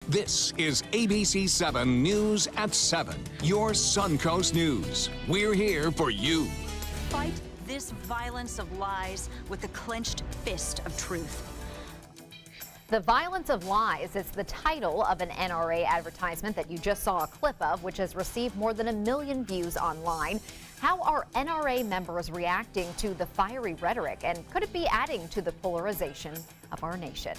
This is ABC7 News at 7, your Suncoast News. We're here for you. Fight this violence of lies with the clenched fist of truth. The Violence of Lies is the title of an NRA advertisement that you just saw a clip of, which has received more than 1 million views online. How are NRA members reacting to the fiery rhetoric, and could it be adding to the polarization of our nation?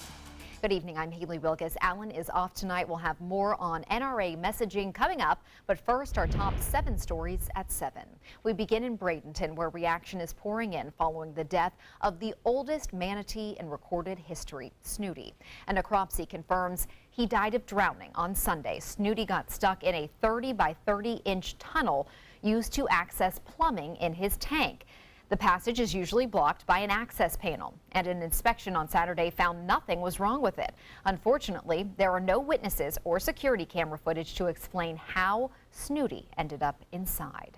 Good evening, I'm Haley Wilkes. Alan is off tonight. We'll have more on NRA messaging coming up, but first our top 7 stories at 7. We begin in Bradenton, where reaction is pouring in following the death of the oldest manatee in recorded history, Snooty. A necropsy confirms he died of drowning on Sunday. Snooty got stuck in a 30 by 30-inch tunnel used to access plumbing in his tank. The passage is usually blocked by an access panel, and an inspection on Saturday found nothing was wrong with it. Unfortunately, there are no witnesses or security camera footage to explain how Snooty ended up inside.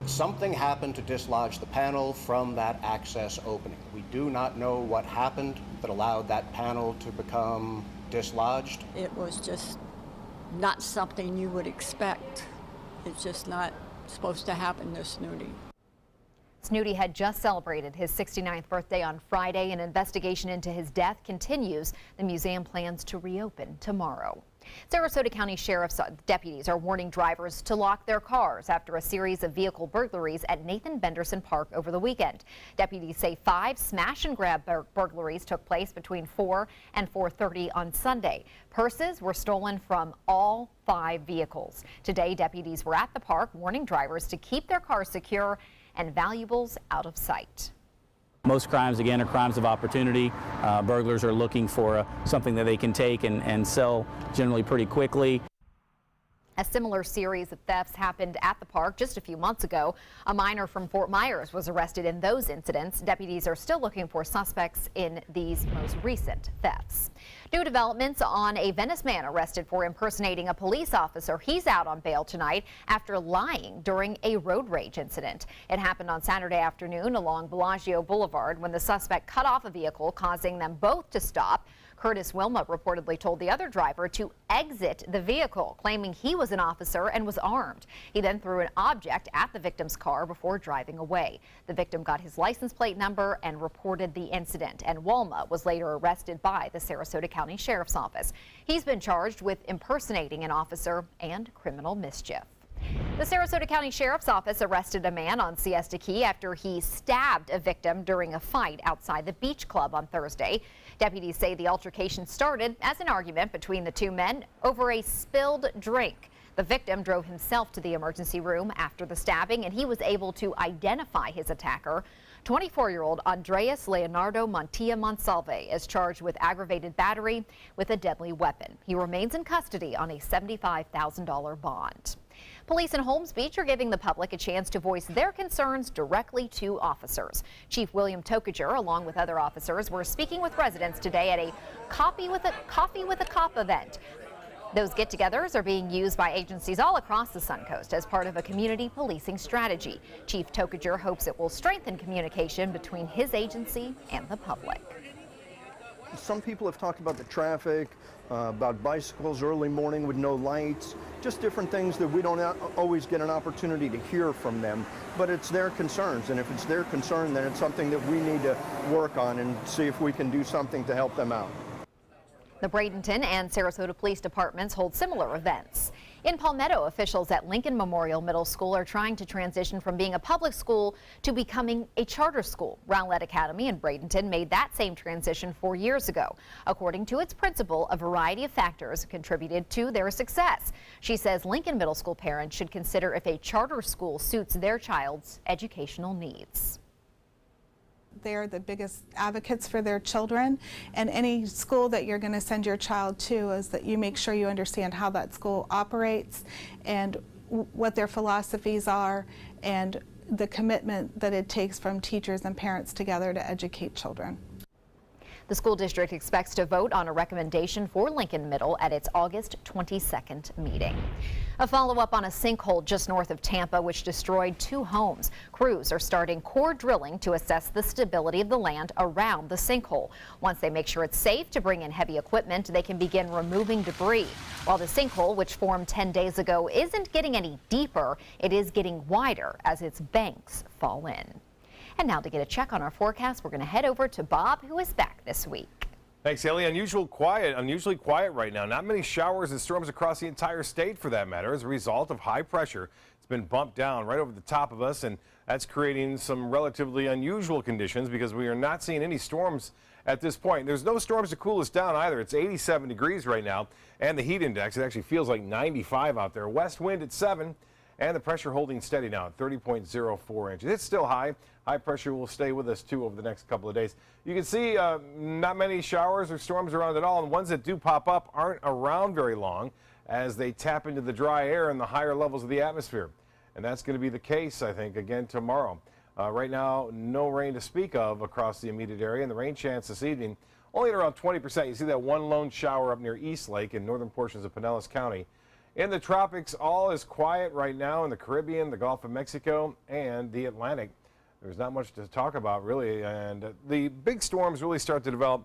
Something happened to dislodge the panel from that access opening. We do not know what happened that allowed that panel to become dislodged. It was just not something you would expect. It's just not supposed to happen to Snooty. Snooty had just celebrated his 69th birthday on Friday. An investigation into his death continues. The museum plans to reopen tomorrow. Sarasota County Sheriff's deputies are warning drivers to lock their cars after a series of vehicle burglaries at Nathan Benderson Park over the weekend. Deputies say 5 smash and grab burglaries took place between 4 and 4:30 on Sunday. Purses were stolen from all 5 vehicles. Today, deputies were at the park warning drivers to keep their cars secure and valuables out of sight. Most crimes, again, are crimes of opportunity. Burglars are looking for something that they can take and sell generally pretty quickly. A similar series of thefts happened at the park just a few months ago. A minor from Fort Myers was arrested in those incidents. Deputies are still looking for suspects in these most recent thefts. New developments on a Venice man arrested for impersonating a police officer. He's out on bail tonight after lying during a road rage incident. It happened on Saturday afternoon along Bellagio Boulevard when the suspect cut off a vehicle, causing them both to stop. Curtis Wilma reportedly told the other driver to exit the vehicle, claiming he was an officer and was armed. He then threw an object at the victim's car before driving away. The victim got his license plate number and reported the incident, and Wilma was later arrested by the Sarasota County Sheriff's Office. He's been charged with impersonating an officer and criminal mischief. The Sarasota County Sheriff's Office arrested a man on Siesta Key after he stabbed a victim during a fight outside the beach club on Thursday. Deputies say the altercation started as an argument between the 2 men over a spilled drink. The victim drove himself to the emergency room after the stabbing, and he was able to identify his attacker. 24-year-old Andreas Leonardo Montilla Monsalve is charged with aggravated battery with a deadly weapon. He remains in custody on a $75,000 bond. Police in Holmes Beach are giving the public a chance to voice their concerns directly to officers. Chief William Tokager, along with other officers, were speaking with residents today at a Coffee with a Cop event. Those get-togethers are being used by agencies all across the Suncoast as part of a community policing strategy. Chief Tokager hopes it will strengthen communication between his agency and the public. Some people have talked about the traffic, about bicycles early morning with no lights, just different things that we don't always get an opportunity to hear from them. But it's their concerns, and if it's their concern, then it's something that we need to work on and see if we can do something to help them out. The Bradenton and Sarasota Police Departments hold similar events. In Palmetto, officials at Lincoln Memorial Middle School are trying to transition from being a public school to becoming a charter school. Rowlett Academy in Bradenton made that same transition 4 years ago. According to its principal, a variety of factors contributed to their success. She says Lincoln Middle School parents should consider if a charter school suits their child's educational needs. They're the biggest advocates for their children, and any school that you're going to send your child to is that you make sure you understand how that school operates and what their philosophies are and the commitment that it takes from teachers and parents together to educate children. The school district expects to vote on a recommendation for Lincoln Middle at its August 22nd meeting. A follow-up on a sinkhole just north of Tampa, which destroyed 2 homes. Crews are starting core drilling to assess the stability of the land around the sinkhole. Once they make sure it's safe to bring in heavy equipment, they can begin removing debris. While the sinkhole, which formed 10 days ago, isn't getting any deeper, it is getting wider as its banks fall in. And now to get a check on our forecast, we're going to head over to Bob, who is back this week. Thanks, Haley. Unusually quiet right now. Not many showers and storms across the entire state, for that matter, as a result of high pressure. It's been bumped down right over the top of us, and that's creating some relatively unusual conditions because we are not seeing any storms at this point. There's no storms to cool us down either. It's 87 degrees right now, and the heat index, it actually feels like 95 out there. West wind at 7, and the pressure holding steady now at 30.04 inches. It's still high. High pressure will stay with us, too, over the next couple of days. You can see not many showers or storms around at all, and ones that do pop up aren't around very long as they tap into the dry air in the higher levels of the atmosphere. And that's going to be the case, I think, again tomorrow. Right now, no rain to speak of across the immediate area, and the rain chance this evening only at around 20%. You see that one lone shower up near East Lake in northern portions of Pinellas County. In the tropics, all is quiet right now in the Caribbean, the Gulf of Mexico, and the Atlantic. There's not much to talk about, really, and the big storms really start to develop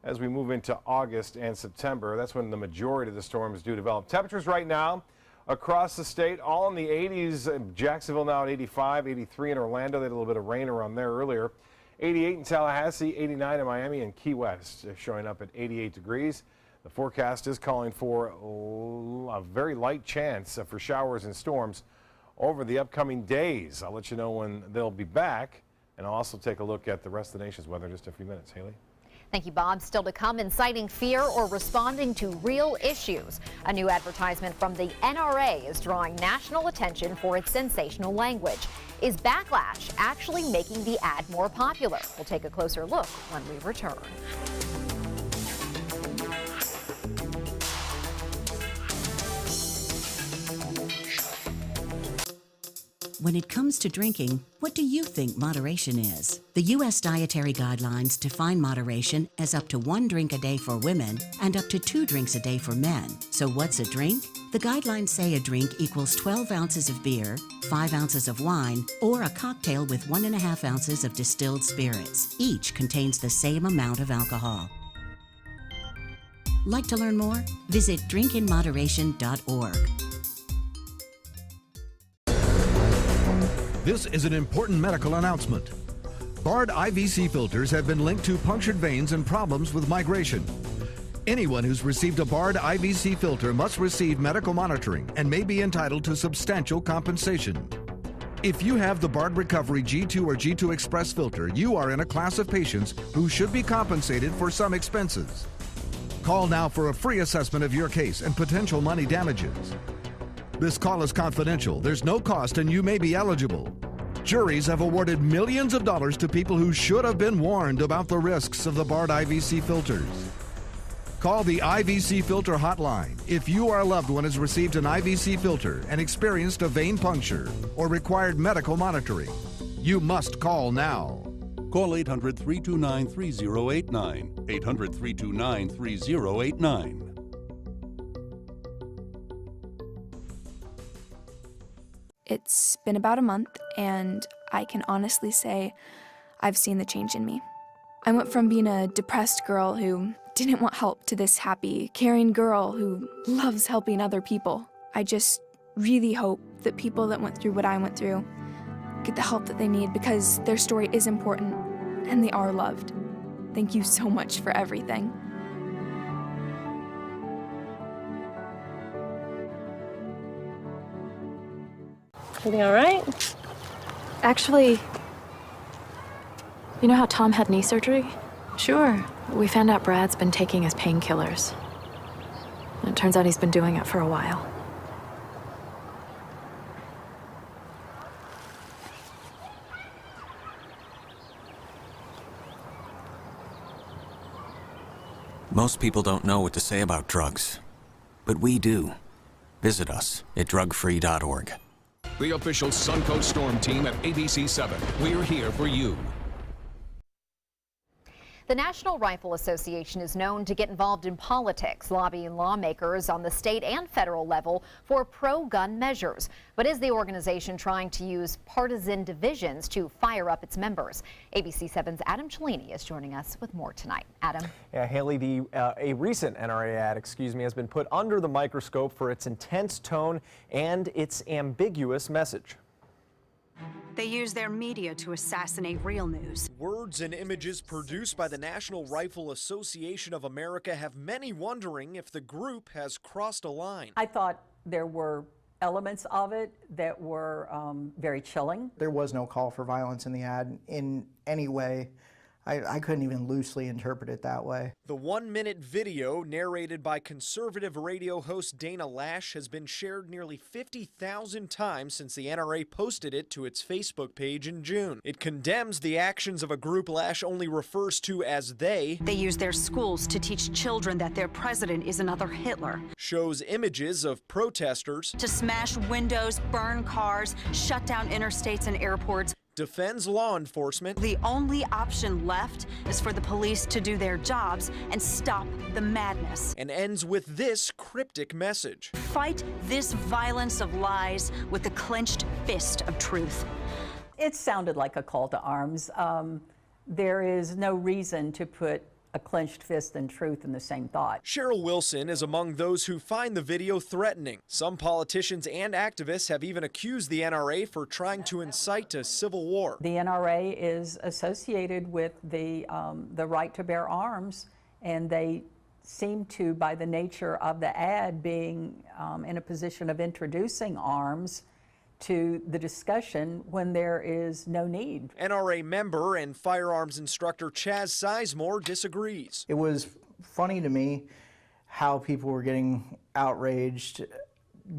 as we move into August and September. That's when the majority of the storms do develop. Temperatures right now across the state, all in the 80s. Jacksonville now at 85, 83 in Orlando. They had a little bit of rain around there earlier. 88 in Tallahassee, 89 in Miami, and Key West showing up at 88 degrees. The forecast is calling for a very light chance for showers and storms over the upcoming days. I'll let you know when they'll be back, and I'll also take a look at the rest of the nation's weather in just a few minutes. Haley? Thank you, Bob. Still to come, inciting fear or responding to real issues. A new advertisement from the NRA is drawing national attention for its sensational language. Is backlash actually making the ad more popular? We'll take a closer look when we return. When it comes to drinking, what do you think moderation is? The U.S. Dietary Guidelines define moderation as up to 1 drink a day for women and up to 2 drinks a day for men. So what's a drink? The guidelines say a drink equals 12 ounces of beer, 5 ounces of wine, or a cocktail with 1.5 ounces of distilled spirits. Each contains the same amount of alcohol. Like to learn more? Visit drinkinmoderation.org. This is an important medical announcement. Bard IVC filters have been linked to punctured veins and problems with migration. Anyone who's received a Bard IVC filter must receive medical monitoring and may be entitled to substantial compensation. If you have the Bard Recovery G2 or G2 Express filter, you are in a class of patients who should be compensated for some expenses. Call now for a free assessment of your case and potential money damages. This call is confidential. There's no cost and you may be eligible. Juries have awarded millions of dollars to people who should have been warned about the risks of the Bard IVC filters. Call the IVC Filter Hotline if you or a loved one has received an IVC filter and experienced a vein puncture or required medical monitoring. You must call now. Call 800-329-3089. 800-329-3089. It's been about a month, and I can honestly say I've seen the change in me. I went from being a depressed girl who didn't want help to this happy, caring girl who loves helping other people. I just really hope that people that went through what I went through get the help that they need because their story is important and they are loved. Thank you so much for everything. Everything all right? Actually, you know how Tom had knee surgery? Sure. We found out Brad's been taking his painkillers. And it turns out he's been doing it for a while. Most people don't know what to say about drugs, but we do. Visit us at drugfree.org. The official Suncoast Storm team at ABC7. We're here for you. The National Rifle Association is known to get involved in politics, lobbying lawmakers on the state and federal level for pro-gun measures. But is the organization trying to use partisan divisions to fire up its members? ABC7's Adam Cellini is joining us with more tonight. Adam. Yeah, Haley, a recent NRA ad, has been put under the microscope for its intense tone and its ambiguous message. They use their media to assassinate real news. Words and images produced by the National Rifle Association of America have many wondering if the group has crossed a line. I thought there were elements of it that were very chilling. There was no call for violence in the ad in any way. I couldn't even loosely interpret it that way. The 1-minute video narrated by conservative radio host Dana Lash has been shared nearly 50,000 times since the NRA posted it to its Facebook page in June. It condemns the actions of a group Lash only refers to as they. They use their schools to teach children that their president is another Hitler. Shows images of protesters. To smash windows, burn cars, shut down interstates and airports. Defends law enforcement. The only option left is for the police to do their jobs and stop the madness. And ends with this cryptic message. Fight this violence of lies with the clenched fist of truth. It sounded like a call to arms. There is no reason to put a clenched fist and truth in the same thought. Cheryl Wilson is among those who find the video threatening. Some politicians and activists have even accused the NRA for trying to incite a civil war. The NRA is associated with the right to bear arms, and they seem to, by the nature of the ad, being in a position of introducing arms to the discussion when there is no need. NRA member and firearms instructor Chaz Sizemore disagrees. It was funny to me how people were getting outraged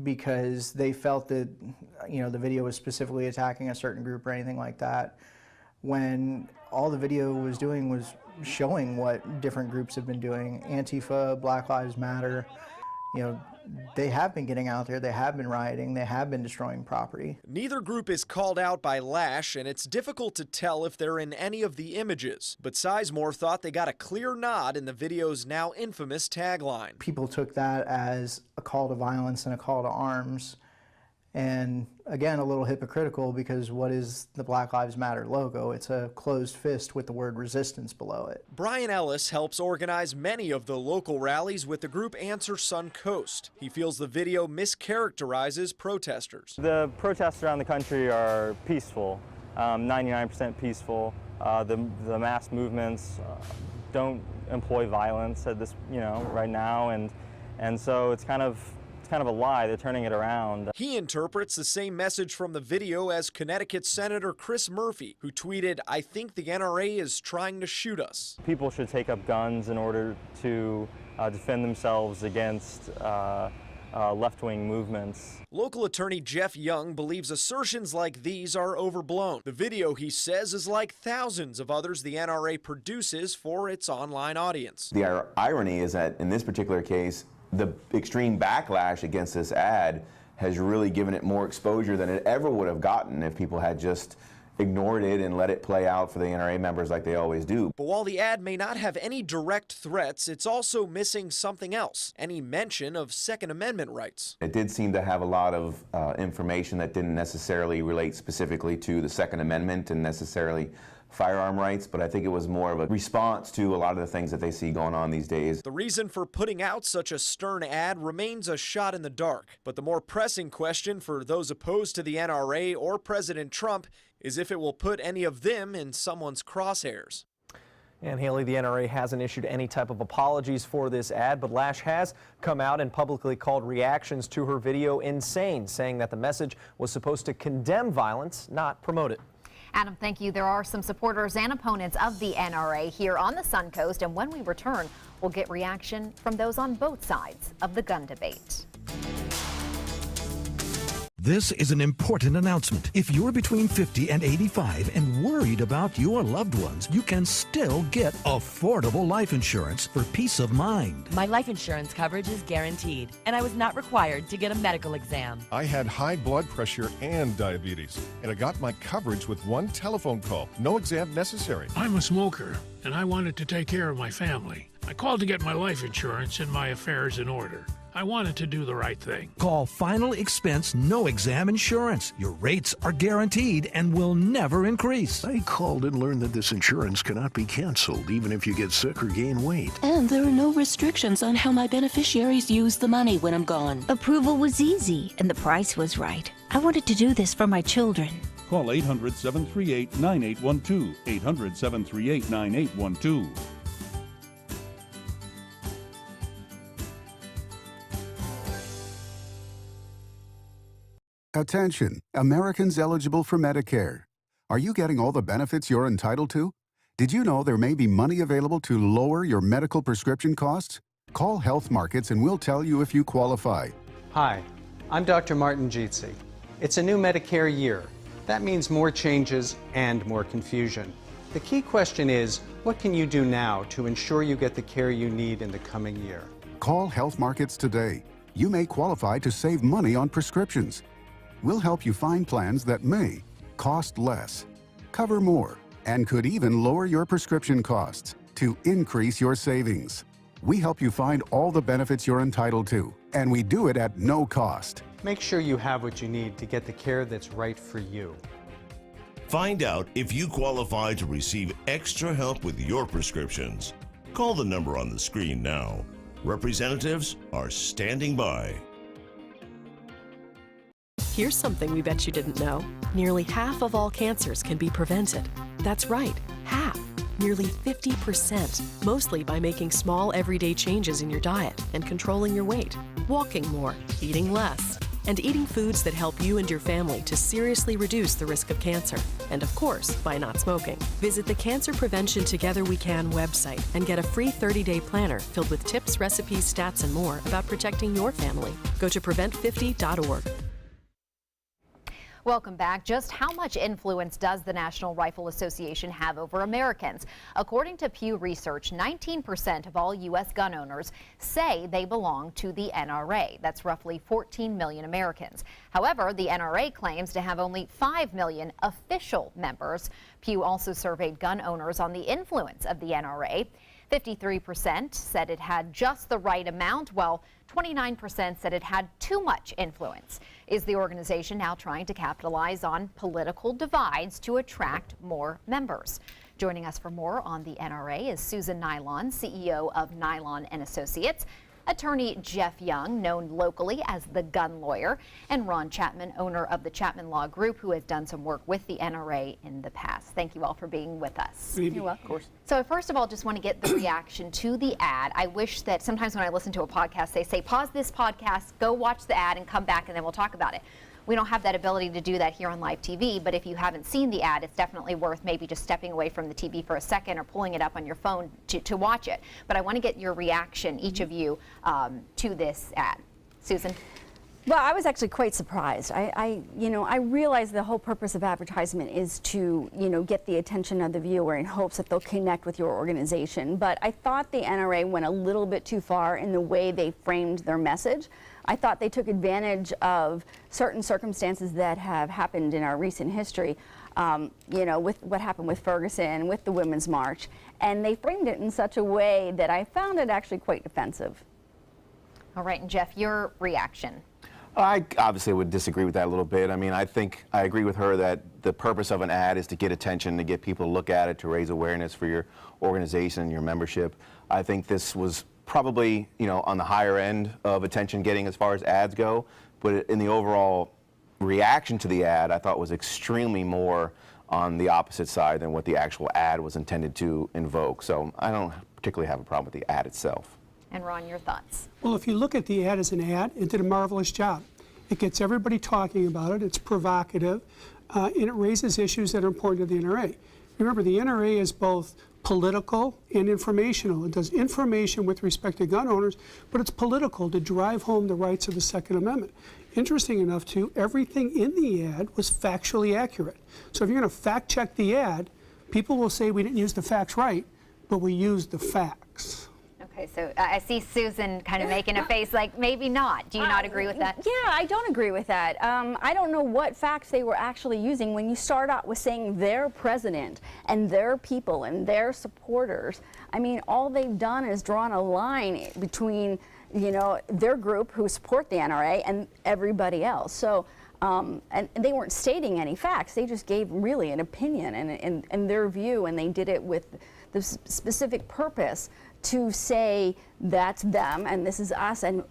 because they felt that, the video was specifically attacking a certain group or anything like that, when all the video was doing was showing what different groups have been doing. Antifa, Black Lives Matter, they have been getting out there, they have been rioting, they have been destroying property. Neither group is called out by Lash, and it's difficult to tell if they're in any of the images. But Sizemore thought they got a clear nod in the video's now infamous tagline. People took that as a call to violence and a call to arms. And again, a little hypocritical, because what is the Black Lives Matter logo? It's a closed fist with the word resistance below it. Brian Ellis helps organize many of the local rallies with the group Answer Sun Coast. He feels the video mischaracterizes protesters. The protests around the country are peaceful, 99% peaceful. The mass movements don't employ violence at this, right now, and so it's kind of a lie. They're turning it around. He interprets the same message from the video as Connecticut Senator Chris Murphy, who tweeted, "I think the NRA is trying to shoot us." People should take up guns in order to defend themselves against left-wing movements. Local attorney Jeff Young believes assertions like these are overblown. The video, he says, is like thousands of others the NRA produces for its online audience. The irony is that in this particular case, the extreme backlash against this ad has really given it more exposure than it ever would have gotten if people had just ignored it and let it play out for the NRA members like they always do. But while the ad may not have any direct threats, it's also missing something else, any mention of Second Amendment rights. It did seem to have a lot of information that didn't necessarily relate specifically to the Second Amendment and necessarily firearm rights, but I think it was more of a response to a lot of the things that they see going on these days. The reason for putting out such a stern ad remains a shot in the dark, but the more pressing question for those opposed to the NRA or President Trump is if it will put any of them in someone's crosshairs. And Haley, the NRA hasn't issued any type of apologies for this ad, but Lash has come out and publicly called reactions to her video insane, saying that the message was supposed to condemn violence, not promote it. Adam, thank you. There are some supporters and opponents of the NRA here on the Suncoast, and when we return, we'll get reaction from those on both sides of the gun debate. This is an important announcement. If you're between 50 and 85 and worried about your loved ones, you can still get affordable life insurance for peace of mind. My life insurance coverage is guaranteed, and I was not required to get a medical exam. I had high blood pressure and diabetes, and I got my coverage with one telephone call. No exam necessary. I'm a smoker, and I wanted to take care of my family. I called to get my life insurance and my affairs in order. I wanted to do the right thing. Call Final Expense No Exam Insurance. Your rates are guaranteed and will never increase. I called and learned that this insurance cannot be canceled even if you get sick or gain weight. And there are no restrictions on how my beneficiaries use the money when I'm gone. Approval was easy and the price was right. I wanted to do this for my children. Call 800-738-9812. 800-738-9812. Attention, Americans eligible for Medicare. Are you getting all the benefits you're entitled to? Did you know there may be money available to lower your medical prescription costs? Call Health Markets and we'll tell you if you qualify. Hi, I'm Dr. Martin Jeetsi. It's a new Medicare year. That means more changes and more confusion. The key question is, what can you do now to ensure you get the care you need in the coming year? Call Health Markets today. You may qualify to save money on prescriptions. We'll help you find plans that may cost less, cover more, and could even lower your prescription costs to increase your savings. We help you find all the benefits you're entitled to, and we do it at no cost. Make sure you have what you need to get the care that's right for you. Find out if you qualify to receive extra help with your prescriptions. Call the number on the screen now. Representatives are standing by. Here's something we bet you didn't know. Nearly half of all cancers can be prevented. That's right, half. Nearly 50%, mostly by making small everyday changes in your diet and controlling your weight, walking more, eating less, and eating foods that help you and your family to seriously reduce the risk of cancer. And of course, by not smoking. Visit the Cancer Prevention Together We Can website and get a free 30-day planner filled with tips, recipes, stats, and more about protecting your family. Go to prevent50.org. Welcome back. Just how much influence does the National Rifle Association have over Americans? According to Pew Research, 19% of all U.S. gun owners say they belong to the NRA. That's roughly 14 million Americans. However, the NRA claims to have only 5 million official members. Pew also surveyed gun owners on the influence of the NRA. 53% said it had just the right amount, while 29% said it had too much influence. Is the organization now trying to capitalize on political divides to attract more members? Joining us for more on the NRA is Susan Nylon, CEO of Nylon & Associates, attorney Jeff Young, known locally as the gun lawyer, and Ron Chapman, owner of the Chapman Law Group, who has done some work with the NRA in the past. Thank you all for being with us. You're welcome. Of course. So first of all, just want to get the reaction to the ad. I wish that sometimes when I listen to a podcast, they say, pause this podcast, go watch the ad, and come back, and then we'll talk about it. We don't have that ability to do that here on live TV, but if you haven't seen the ad, it's definitely worth maybe just stepping away from the TV for a second or pulling it up on your phone to watch it. But I want to get your reaction, each of you, to this ad. Susan? Well, I was actually quite surprised. I realize the whole purpose of advertisement is to, get the attention of the viewer in hopes that they'll connect with your organization. But I thought the NRA went a little bit too far in the way they framed their message. I thought they took advantage of certain circumstances that have happened in our recent history, with what happened with Ferguson, with the Women's March, and they framed it in such a way that I found it actually quite offensive. All right, and Jeff, your reaction? I obviously would disagree with that a little bit. I mean, I think I agree with her that the purpose of an ad is to get attention, to get people to look at it, to raise awareness for your organization and your membership. I think this was probably, on the higher end of attention getting as far as ads go, but in the overall reaction to the ad, I thought was extremely more on the opposite side than what the actual ad was intended to invoke. So I don't particularly have a problem with the ad itself. And Ron, your thoughts? Well, if you look at the ad as an ad, it did a marvelous job. It gets everybody talking about it, it's provocative, and it raises issues that are important to the NRA. Remember, the NRA is both political and informational. It does information with respect to gun owners, but it's political to drive home the rights of the Second Amendment. Interesting enough, too, everything in the ad was factually accurate. So if you're going to fact check the ad, people will say we didn't use the facts right, but we used the facts. Okay, so I see Susan kind of making a face like maybe not. Do you not agree with that? Yeah, I don't agree with that. I don't know what facts they were actually using when you start out with saying their president and their people and their supporters. I mean, all they've done is drawn a line between, you know, their group who support the NRA and everybody else. So, and they weren't stating any facts. They just gave really an opinion and their view, and they did it with the specific purpose to say that's them and this is us, and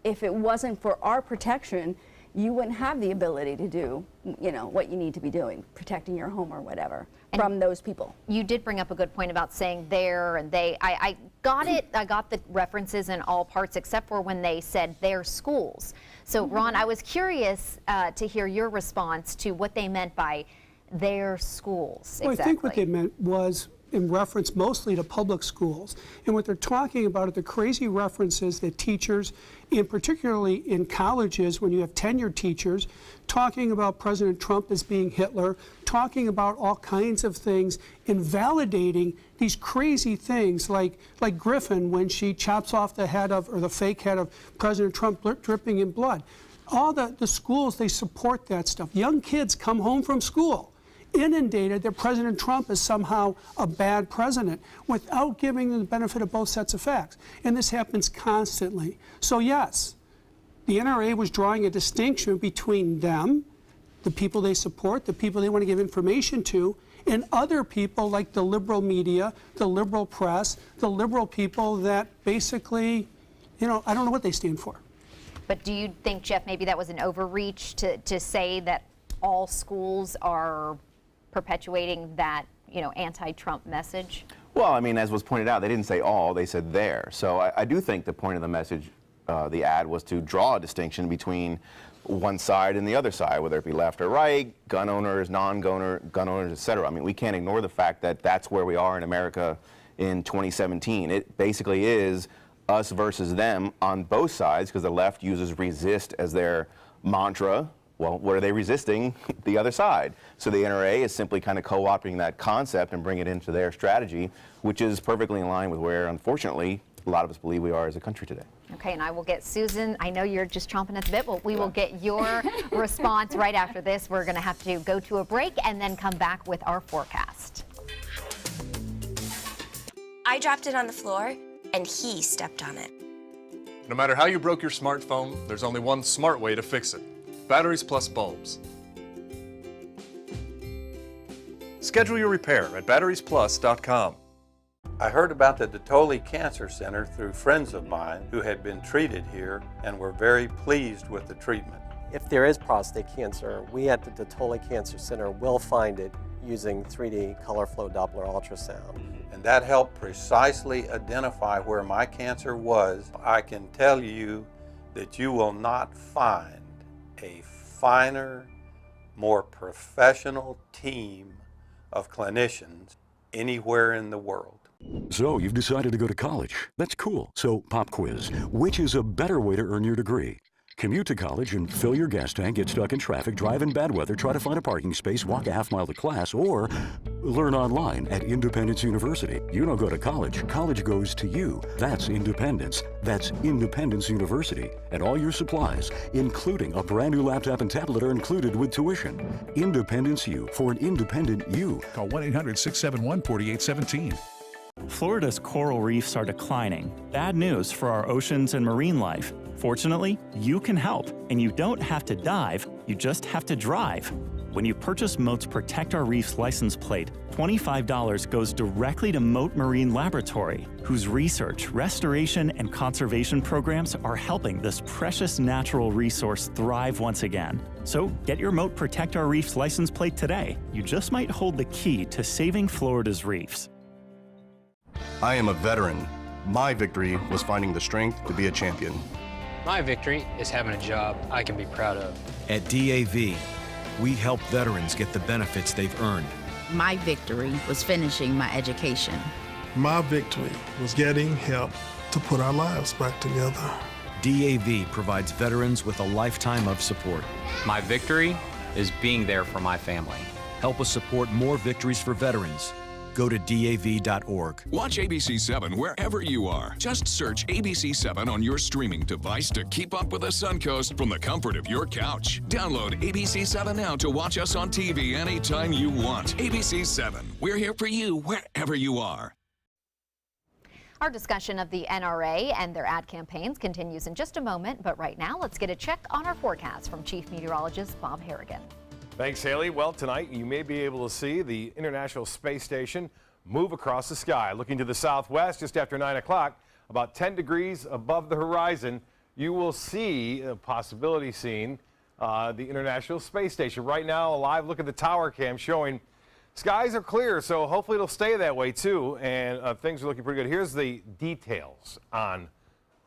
if it wasn't for our protection, you wouldn't have the ability to do, you know, what you need to be doing, protecting your home or whatever, from those people. You did bring up a good point about saying their and they. I got it. I got the references in all parts except for when they said their schools. So, Ron, I was curious to hear your response to what they meant by their schools. Well, I think what they meant was in reference mostly to public schools. And what they're talking about are the crazy references that teachers, and particularly in colleges when you have tenured teachers, talking about President Trump as being Hitler, talking about all kinds of things, invalidating these crazy things like Griffin when she chops off the head of, or the fake head of President Trump dripping in blood. All the schools, they support that stuff. Young kids come home from school inundated that President Trump is somehow a bad president without giving them the benefit of both sets of facts. And this happens constantly. So yes, the NRA was drawing a distinction between them, the people they support, the people they want to give information to, and other people like the liberal media, the liberal press, the liberal people that basically, you know, I don't know what they stand for. But do you think, Jeff, maybe that was an overreach to say that all schools are perpetuating that, you know, anti-Trump message? Well, I mean, as was pointed out, they didn't say all, they said there. So I do think the point of the message, the ad, was to draw a distinction between one side and the other side, whether it be left or right, gun owners, non-gun owners, et cetera. I mean, we can't ignore the fact that that's where we are in America in 2017. It basically is us versus them on both sides, because the left uses resist as their mantra. Well, what are they resisting? The other side. So the NRA is simply kind of co-opting that concept and bring it into their strategy, which is perfectly in line with where, unfortunately, a lot of us believe we are as a country today. Okay, and I will get Susan. I know you're just chomping at the bit, but we will get your response right after this. We're going to have to go to a break and then come back with our forecast. I dropped it on the floor, and he stepped on it. No matter how you broke your smartphone, there's only one smart way to fix it. Batteries plus bulbs. Schedule your repair at batteriesplus.com. I heard about the Detoli Cancer Center through friends of mine who had been treated here and were very pleased with the treatment. If there is prostate cancer, we at the Detoli Cancer Center will find it using 3D color flow Doppler ultrasound. And that helped precisely identify where my cancer was. I can tell you that you will not find a finer, more professional team of clinicians anywhere in the world. So you've decided to go to college. That's cool. So pop quiz. Which is a better way to earn your degree? Commute to college and fill your gas tank, get stuck in traffic, drive in bad weather, try to find a parking space, walk a half mile to class, or learn online at Independence University. You don't go to college. College goes to you. That's independence. That's Independence University. And all your supplies, including a brand new laptop and tablet, are included with tuition. Independence U, for an independent you. Call 1-800-671-4817. Florida's coral reefs are declining. Bad news for our oceans and marine life. Fortunately, you can help, and you don't have to dive, you just have to drive. When you purchase Moat's Protect Our Reefs license plate, $25 goes directly to Moat Marine Laboratory, whose research, restoration, and conservation programs are helping this precious natural resource thrive once again. So get your Moat Protect Our Reefs license plate today. You just might hold the key to saving Florida's reefs. I am a veteran. My victory was finding the strength to be a champion. My victory is having a job I can be proud of. At DAV, we help veterans get the benefits they've earned. My victory was finishing my education. My victory was getting help to put our lives back together. DAV provides veterans with a lifetime of support. My victory is being there for my family. Help us support more victories for veterans. Go to DAV.org. Watch ABC7 wherever you are. Just search ABC7 on your streaming device to keep up with the Suncoast from the comfort of your couch. Download ABC7 now to watch us on TV anytime you want. ABC7, we're here for you wherever you are. Our discussion of the NRA and their ad campaigns continues in just a moment, but right now let's get a check on our forecast from Chief Meteorologist Bob Harrigan. Thanks, Haley. Well, tonight you may be able to see the International Space Station move across the sky. Looking to the southwest just after 9 o'clock, about 10 degrees above the horizon, you will see a possibility seeing the International Space Station. Right now, a live look at the tower cam showing skies are clear, so hopefully it'll stay that way too, and things are looking pretty good. Here's the details on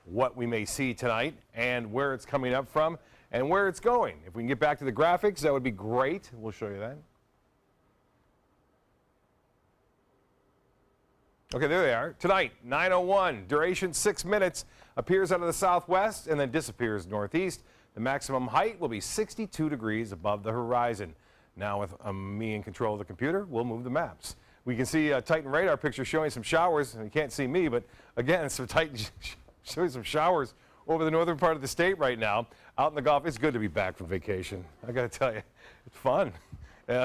what we may see tonight and where it's coming up from and where it's going. If we can get back to the graphics, that would be great. We'll show you that. Okay, there they are. Tonight, 9:01, duration 6 minutes, appears out of the southwest and then disappears northeast. The maximum height will be 62 degrees above the horizon. Now with me in control of the computer, we'll move the maps. We can see a Titan radar picture showing some showers. You can't see me, but again, some Titan showing some showers over the northern part of the state right now. Out in the Gulf, it's good to be back from vacation. I got to tell you, it's fun.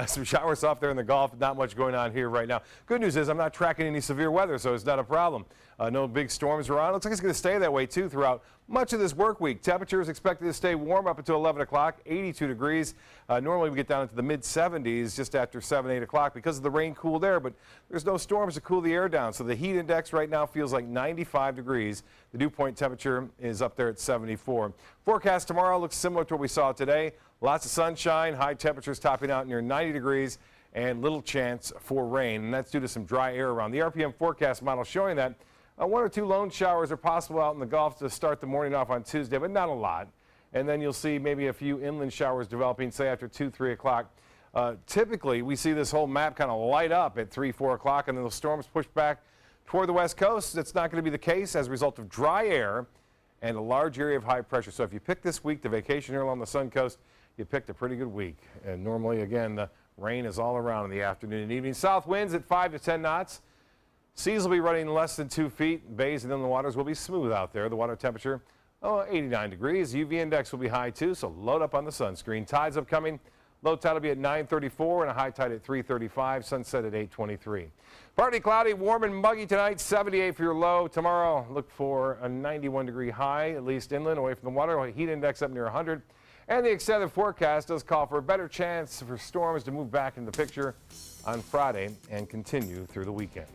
Some showers off there in the Gulf, not much going on here right now. Good news is I'm not tracking any severe weather, so it's not a problem. No big storms around. Looks like it's going to stay that way, too, throughout much of this work week. Temperatures expected to stay warm up until 11 o'clock, 82 degrees. Normally we get down into the mid-70s just after 7, 8 o'clock because of the rain cooled air, but there's no storms to cool the air down. So the heat index right now feels like 95 degrees. The dew point temperature is up there at 74. Forecast tomorrow looks similar to what we saw today. Lots of sunshine, high temperatures topping out near 90 degrees, and little chance for rain. And that's due to some dry air around. The RPM forecast model showing that 1 or 2 lone showers are possible out in the Gulf to start the morning off on Tuesday, but not a lot. And then you'll see maybe a few inland showers developing, say, after 2, 3 o'clock. Typically, we see this whole map kind of light up at 3, 4 o'clock, and then the storms push back toward the west coast. That's not going to be the case as a result of dry air and a large area of high pressure. So if you pick this week to vacation here along the Sun Coast, you picked a pretty good week. And normally, again, the rain is all around in the afternoon and evening. South winds at 5 to 10 knots. Seas will be running less than 2 feet. Bays and inland waters will be smooth out there. The water temperature, 89 degrees. UV index will be high, too, so load up on the sunscreen. Tides upcoming. Low tide will be at 9:34 and a high tide at 3:35. Sunset at 8:23. Partly cloudy, warm and muggy tonight. 78 for your low. Tomorrow, look for a 91-degree high, at least inland, away from the water. Heat index up near 100. And the extended forecast does call for a better chance for storms to move back into the picture on Friday and continue through the weekend.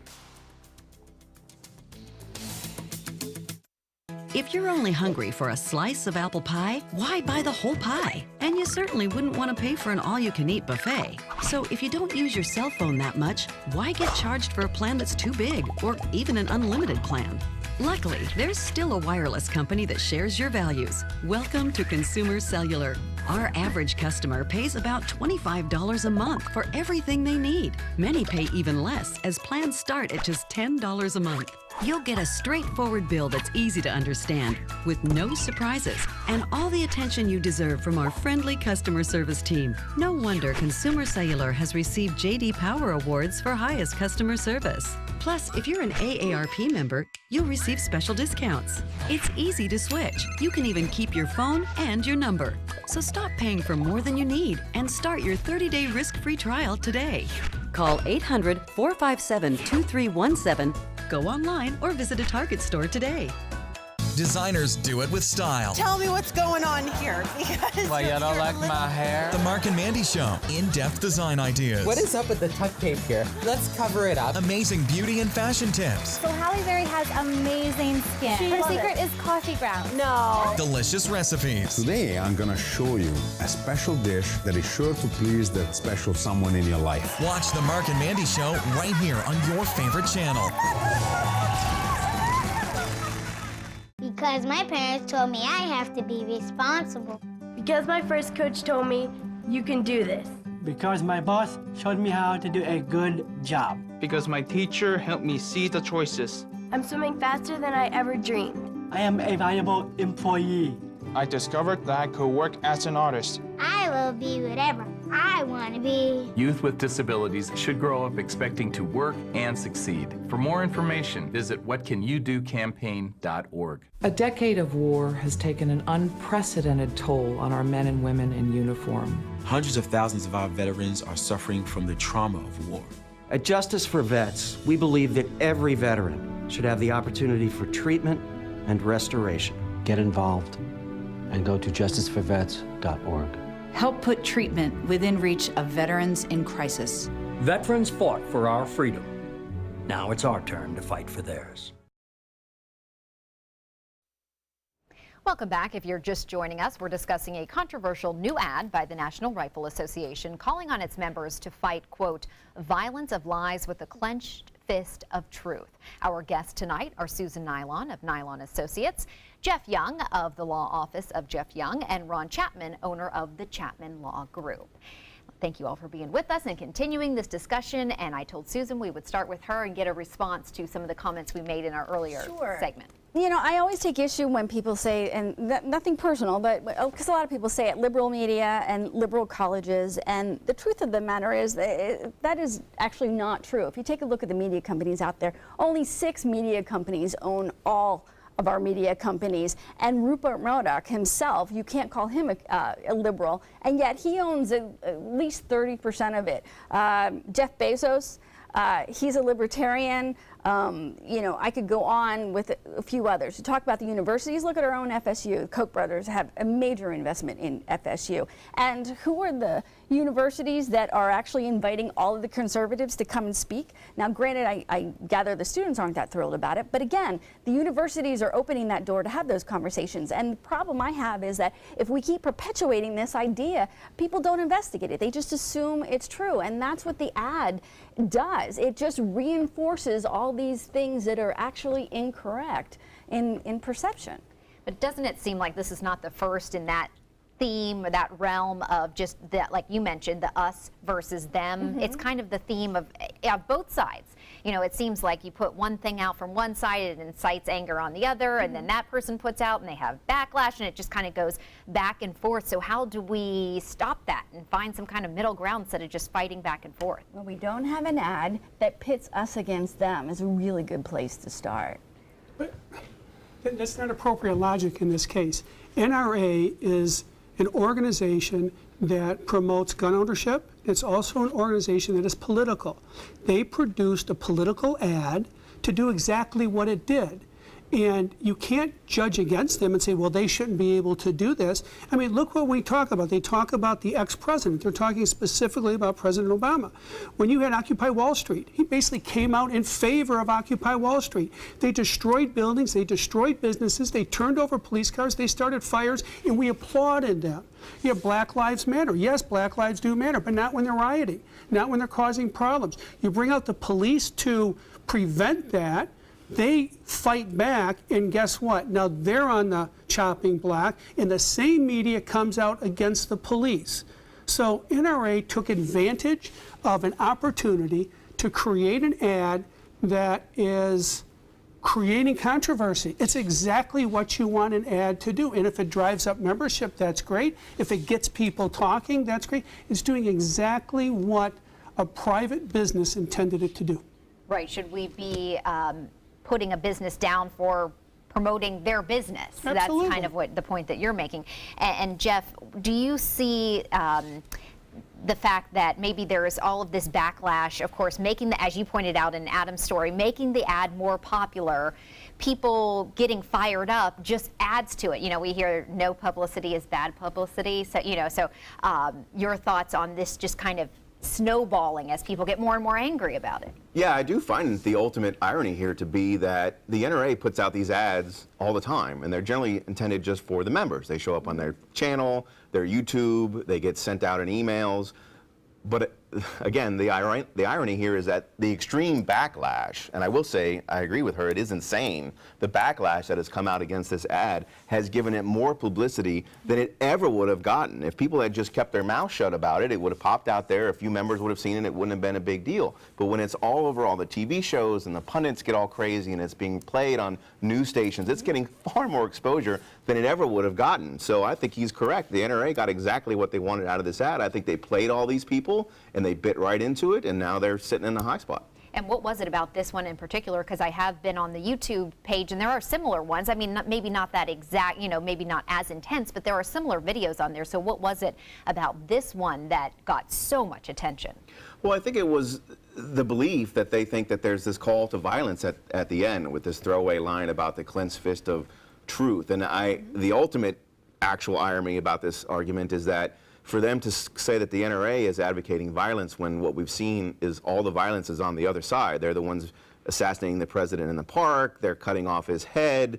If you're only hungry for a slice of apple pie, why buy the whole pie? And you certainly wouldn't want to pay for an all-you-can-eat buffet. So if you don't use your cell phone that much, why get charged for a plan that's too big or even an unlimited plan? Luckily, there's still a wireless company that shares your values. Welcome to Consumer Cellular. Our average customer pays about $25 a month for everything they need. Many pay even less, as plans start at just $10 a month. You'll get a straightforward bill that's easy to understand, with no surprises, and all the attention you deserve from our friendly customer service team. No wonder Consumer Cellular has received J.D. Power Awards for highest customer service. Plus, if you're an AARP member, you'll receive special discounts. It's easy to switch. You can even keep your phone and your number. So stop paying for more than you need and start your 30-day risk-free trial today. Call 800-457-2317. Go online or visit a Target store today. Designers do it with style. Tell me what's going on here. Why, you don't like my hair? The Mark and Mandy Show. In-depth design ideas. What is up with the tuck tape here? Let's cover it up. Amazing beauty and fashion tips. So Halle Berry has amazing skin. Her secret is coffee grounds. No. Delicious recipes. Today, I'm going to show you a special dish that is sure to please that special someone in your life. Watch the Mark and Mandy Show right here on your favorite channel. Because my parents told me I have to be responsible. Because my first coach told me, you can do this. Because my boss showed me how to do a good job. Because my teacher helped me see the choices. I'm swimming faster than I ever dreamed. I am a valuable employee. I discovered that I could work as an artist. I will be whatever I want to be. Youth with disabilities should grow up expecting to work and succeed. For more information, visit whatcanyoudocampaign.org. A decade of war has taken an unprecedented toll on our men and women in uniform. Hundreds of thousands of our veterans are suffering from the trauma of war. At Justice for Vets, we believe that every veteran should have the opportunity for treatment and restoration. Get involved and go to justiceforvets.org. Help put treatment within reach of veterans in crisis. Veterans fought for our freedom. Now it's our turn to fight for theirs. Welcome back. If you're just joining us, we're discussing a controversial new ad by the National Rifle Association calling on its members to fight, quote, violence of lies with a clenched fist of truth. Our guests tonight are Susan Nylon of Nylon Associates, Jeff Young of the Law Office of Jeff Young, and Ron Chapman, owner of the Chapman Law Group. Thank you all for being with us and continuing this discussion. And I told Susan we would start with her and get a response to some of the comments we made in our earlier segment. You know, I always take issue when people say, and nothing personal, but because a lot of people say it, liberal media and liberal colleges, and the truth of the matter is that is actually not true. If you take a look at the media companies out there, only 6 media companies own all of our media companies, and Rupert Murdoch himself, you can't call him a liberal, and yet he owns at least 30% of it. Jeff Bezos, he's a libertarian. You know, I could go on with a few others. To talk about the universities, look at our own FSU. The Koch brothers have a major investment in FSU. And who are the universities that are actually inviting all of the conservatives to come and speak? Now, granted, I gather the students aren't that thrilled about it, but again, the universities are opening that door to have those conversations. And the problem I have is that if we keep perpetuating this idea, people don't investigate it. They just assume it's true, and that's what the ad does. It just reinforces all these things that are actually incorrect in perception. But doesn't it seem like this is not the first in that theme or that realm of just that, like you mentioned, the us versus them? It's kind of the theme of both sides. You know, it seems like you put one thing out from one side, it incites anger on the other, and then that person puts out and they have backlash, and it just kind of goes back and forth. So how do we stop that and find some kind of middle ground instead of just fighting back and forth? Well, we don't have an ad that pits us against them is a really good place to start. But that's not appropriate logic in this case. NRA is an organization that promotes gun ownership. It's also an organization that is political. They produced a political ad to do exactly what it did. And you can't judge against them and say, well, they shouldn't be able to do this. I mean, look what we talk about. They talk about the ex-president. They're talking specifically about President Obama. When you had Occupy Wall Street, he basically came out in favor of Occupy Wall Street. They destroyed buildings, they destroyed businesses, they turned over police cars, they started fires, and we applauded them. You have Black Lives Matter. Yes, Black lives do matter, but not when they're rioting, not when they're causing problems. You bring out the police to prevent that. They fight back, and guess what? Now they're on the chopping block, and the same media comes out against the police. So NRA took advantage of an opportunity to create an ad that is creating controversy. It's exactly what you want an ad to do. And if it drives up membership, that's great. If it gets people talking, that's great. It's doing exactly what a private business intended it to do. Right. Should we be putting a business down for promoting their business? Absolutely. That's kind of what the point that you're making. And Jeff, do you see the fact that maybe there is all of this backlash, of course, making the, as you pointed out in Adam's story, making the ad more popular, people getting fired up just adds to it. You know, we hear no publicity is bad publicity. So, you know, so your thoughts on this just kind of snowballing as people get more and more angry about it? Yeah, I do find the ultimate irony here to be that the NRA puts out these ads all the time, and they're generally intended just for the members. They show up on their channel, their YouTube, they get sent out in emails, but again, the irony here is that the extreme backlash, and I will say, I agree with her, it is insane. The backlash that has come out against this ad has given it more publicity than it ever would have gotten. If people had just kept their mouth shut about it, it would have popped out there. A few members would have seen it. It wouldn't have been a big deal. But when it's all over all the TV shows and the pundits get all crazy and it's being played on news stations, it's getting far more exposure than it ever would have gotten. So I think he's correct. The NRA got exactly what they wanted out of this ad. I think they played all these people and they bit right into it, and now they're sitting in the high spot. And what was it about this one in particular? Because I have been on the YouTube page, and there are similar ones. I mean, maybe not that exact, you know, maybe not as intense, but there are similar videos on there. So what was it about this one that got so much attention? Well, I think it was the belief that they think that there's this call to violence at the end with this throwaway line about the clenched fist of truth. And the ultimate actual irony about this argument is that for them to say that the NRA is advocating violence when what we've seen is all the violence is on the other side. They're the ones assassinating the president in the park. They're cutting off his head.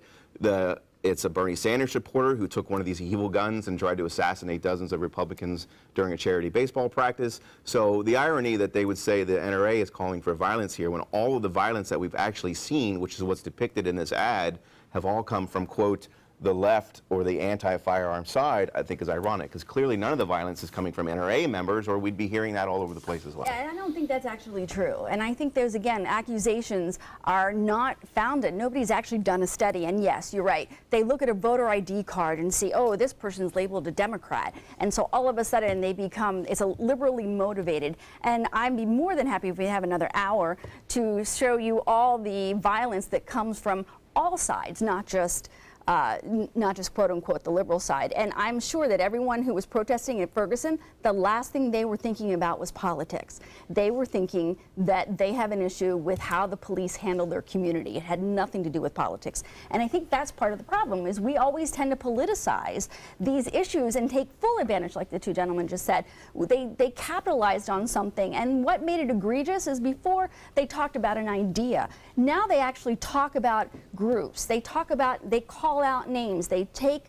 It's a Bernie Sanders supporter who took one of these evil guns and tried to assassinate dozens of Republicans during a charity baseball practice. So the irony that they would say the NRA is calling for violence here when all of the violence that we've actually seen, which is what's depicted in this ad, have all come from, quote, the left or the anti-firearm side, I think is ironic, because clearly none of the violence is coming from NRA members, or we'd be hearing that all over the place as well. Yeah, and I don't think that's actually true. And I think there's, again, accusations are not founded. Nobody's actually done a study. And yes, you're right. They look at a voter ID card and see, oh, this person's labeled a Democrat. And so all of a sudden they become, it's a liberally motivated. And I'd be more than happy if we have another hour to show you all the violence that comes from all sides, not just quote unquote the liberal side. And I'm sure that everyone who was protesting at Ferguson, the last thing they were thinking about was politics. They were thinking that they have an issue with how the police handled their community. It had nothing to do with politics. And I think that's part of the problem, is we always tend to politicize these issues and take full advantage, like the two gentlemen just said. They capitalized on something, and what made it egregious is before they talked about an idea. Now they actually talk about groups. They call out names. They take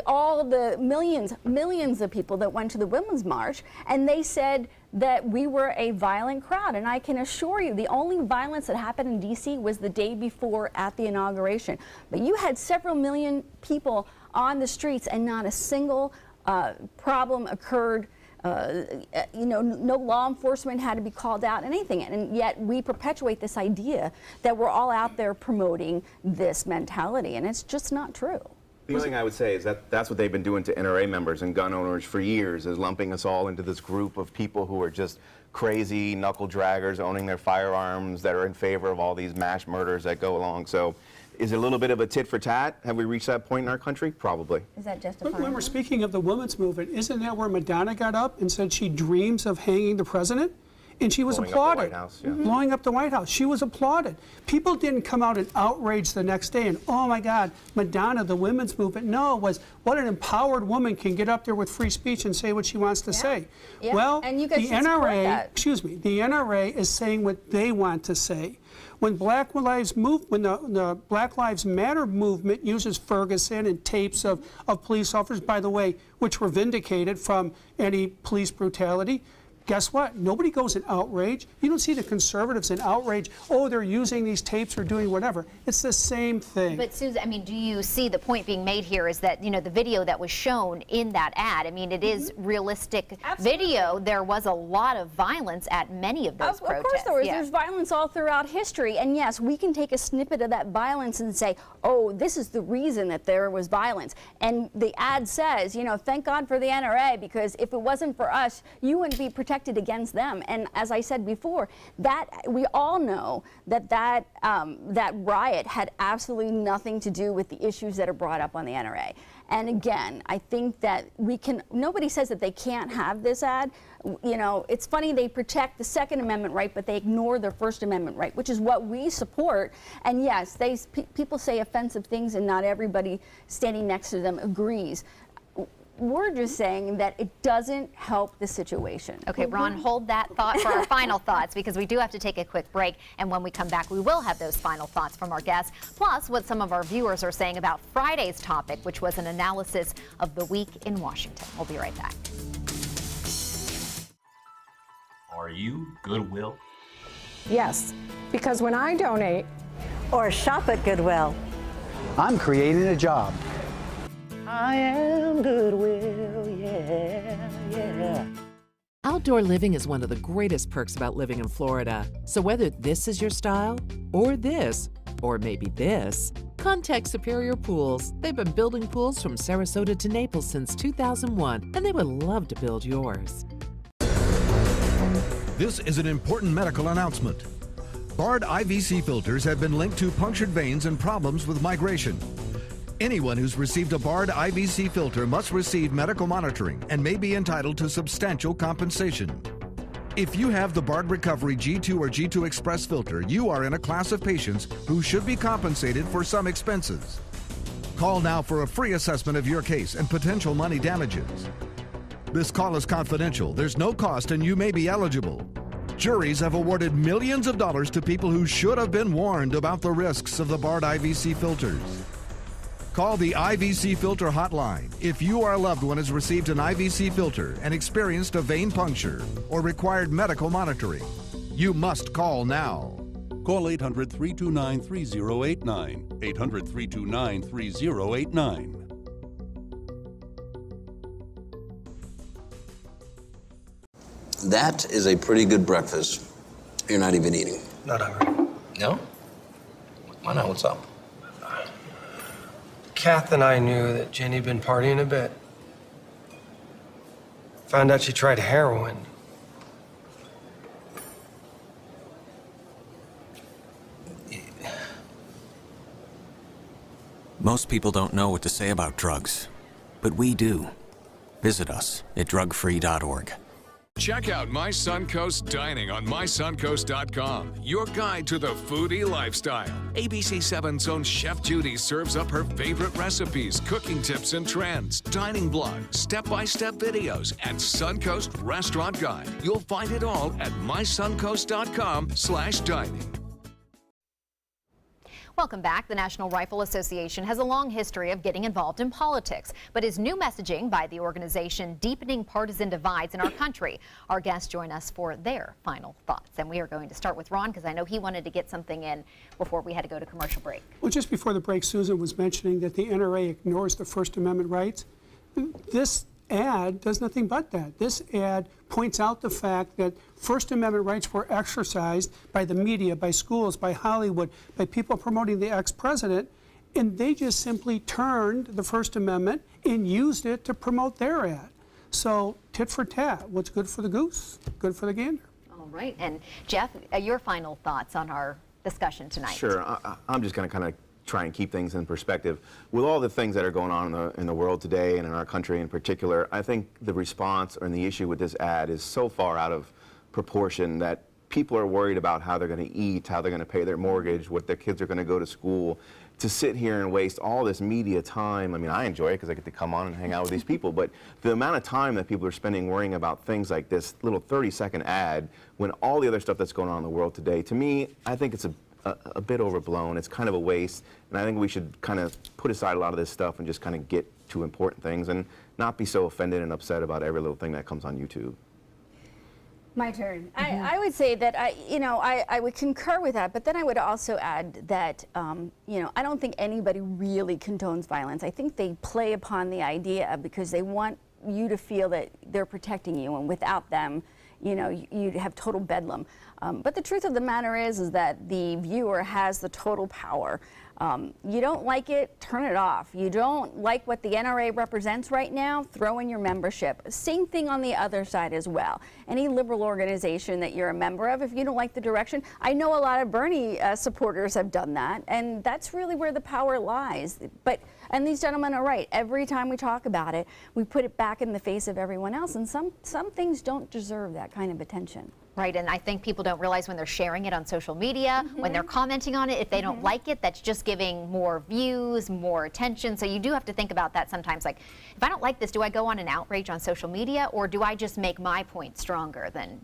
all the millions of people that went to the Women's March, and they said that we were a violent crowd. And I can assure you, the only violence that happened in D.C. was the day before at the inauguration. But you had several million people on the streets, and not a single problem occurred. No law enforcement had to be called out, anything. And yet we perpetuate this idea that we're all out there promoting this mentality, and it's just not true. The only thing I would say is that that's what they've been doing to NRA members and gun owners for years, is lumping us all into this group of people who are just crazy knuckle draggers owning their firearms that are in favor of all these mass murders that go along. So is it a little bit of a tit for tat? Have we reached that point in our country? Probably. Is that justified? When we're speaking of the women's movement, isn't that where Madonna got up and said she dreams of hanging the president? And she was applauded. Blowing up the White House, yeah. Blowing up the White House. She was applauded. People didn't come out in outrage the next day and, oh my God, Madonna, the women's movement. No, it was what an empowered woman can get up there with free speech and say what she wants to say. Yeah. Well, and you the NRA is saying what they want to say. When the Black Lives Matter movement uses Ferguson and tapes of police officers, by the way, which were vindicated from any police brutality, guess what? Nobody goes in outrage. You don't see the conservatives in outrage. Oh, they're using these tapes or doing whatever. It's the same thing. But Susan, I mean, do you see the point being made here is that, the video that was shown in that ad, I mean, it is realistic video. There was a lot of violence at many of those protests. Of course there was. Yeah. There's violence all throughout history. And yes, we can take a snippet of that violence and say, oh, this is the reason that there was violence. And the ad says, thank God for the NRA, because if it wasn't for us, you wouldn't be protected against them. And as I said before, that we all know that riot had absolutely nothing to do with the issues that are brought up on the NRA. And again, I think that nobody says that they can't have this ad. It's funny, they protect the Second Amendment right, but they ignore their First Amendment right, which is what we support. And yes, people say offensive things and not everybody standing next to them agrees. We're just saying that it doesn't help the situation. Okay, Ron, hold that thought for our final thoughts, because we do have to take a quick break. And when we come back, we will have those final thoughts from our guests, plus what some of our viewers are saying about Friday's topic, which was an analysis of the week in Washington. We'll be right back. Are you Goodwill? Yes, because when I donate or shop at Goodwill, I'm creating a job. I am Goodwill, yeah. Outdoor living is one of the greatest perks about living in Florida. So whether this is your style, or this, or maybe this, contact Superior Pools. They've been building pools from Sarasota to Naples since 2001, and they would love to build yours. This is an important medical announcement. Bard IVC filters have been linked to punctured veins and problems with migration. Anyone who's received a Bard IVC filter must receive medical monitoring and may be entitled to substantial compensation. If you have the Bard Recovery G2 or G2 Express filter, you are in a class of patients who should be compensated for some expenses. Call now for a free assessment of your case and potential money damages. This call is confidential. There's no cost and you may be eligible. Juries have awarded millions of dollars to people who should have been warned about the risks of the Bard IVC filters. Call the IVC Filter Hotline if you or a loved one has received an IVC filter and experienced a vein puncture or required medical monitoring. You must call now. Call 800-329-3089. 800-329-3089. That is a pretty good breakfast. You're not even eating. Not hungry. No? Why not? What's up? Kath and I knew that Jenny'd been partying a bit. Found out she tried heroin. Most people don't know what to say about drugs, but we do. Visit us at drugfree.org. Check out My Suncoast Dining on mysuncoast.com, your guide to the foodie lifestyle. ABC7's own Chef Judy serves up her favorite recipes, cooking tips and trends, dining blog, step-by-step videos, and Suncoast Restaurant Guide. You'll find it all at mysuncoast.com/dining. Welcome back. The National Rifle Association has a long history of getting involved in politics, but is new messaging by the organization deepening partisan divides in our country? Our guests join us for their final thoughts, and we are going to start with Ron because I know he wanted to get something in before we had to go to commercial break. Well, just before the break, Susan was mentioning that the NRA ignores the First Amendment rights. This ad does nothing but that. This ad points out the fact that First Amendment rights were exercised by the media, by schools, by Hollywood, by people promoting the ex-president, and they just simply turned the First Amendment and used it to promote their ad. So tit for tat, what's good for the goose, good for the gander. All right, and Jeff, your final thoughts on our discussion tonight. Sure, I'm just going to kind of try and keep things in perspective. With all the things that are going on in the world today and in our country in particular, I think the response and the issue with this ad is so far out of proportion that people are worried about how they're going to eat, how they're going to pay their mortgage, what their kids are going to go to school. To sit here and waste all this media time, I mean, I enjoy it because I get to come on and hang out with these people, but the amount of time that people are spending worrying about things like this little 30-second ad when all the other stuff that's going on in the world today, to me, I think it's a bit overblown. It's kind of a waste, and I think we should kind of put aside a lot of this stuff and just kind of get to important things and not be so offended and upset about every little thing that comes on YouTube. My turn. I would say that I would concur with that, but then I would also add that I don't think anybody really condones violence. I think they play upon the idea because they want you to feel that they're protecting you, and without them, you'd have total bedlam. But the truth of the matter is that the viewer has the total power. You don't like it, turn it off. You don't like what the NRA represents right now, throw in your membership. Same thing on the other side as well. Any liberal organization that you're a member of, if you don't like the direction, I know a lot of Bernie supporters have done that, and that's really where the power lies. And these gentlemen are right. Every time we talk about it, we put it back in the face of everyone else, and some things don't deserve that kind of attention. Right, and I think people don't realize when they're sharing it on social media, when they're commenting on it, if they don't like it, that's just giving more views, more attention. So you do have to think about that sometimes. Like, if I don't like this, do I go on an outrage on social media, or do I just make my point stronger than,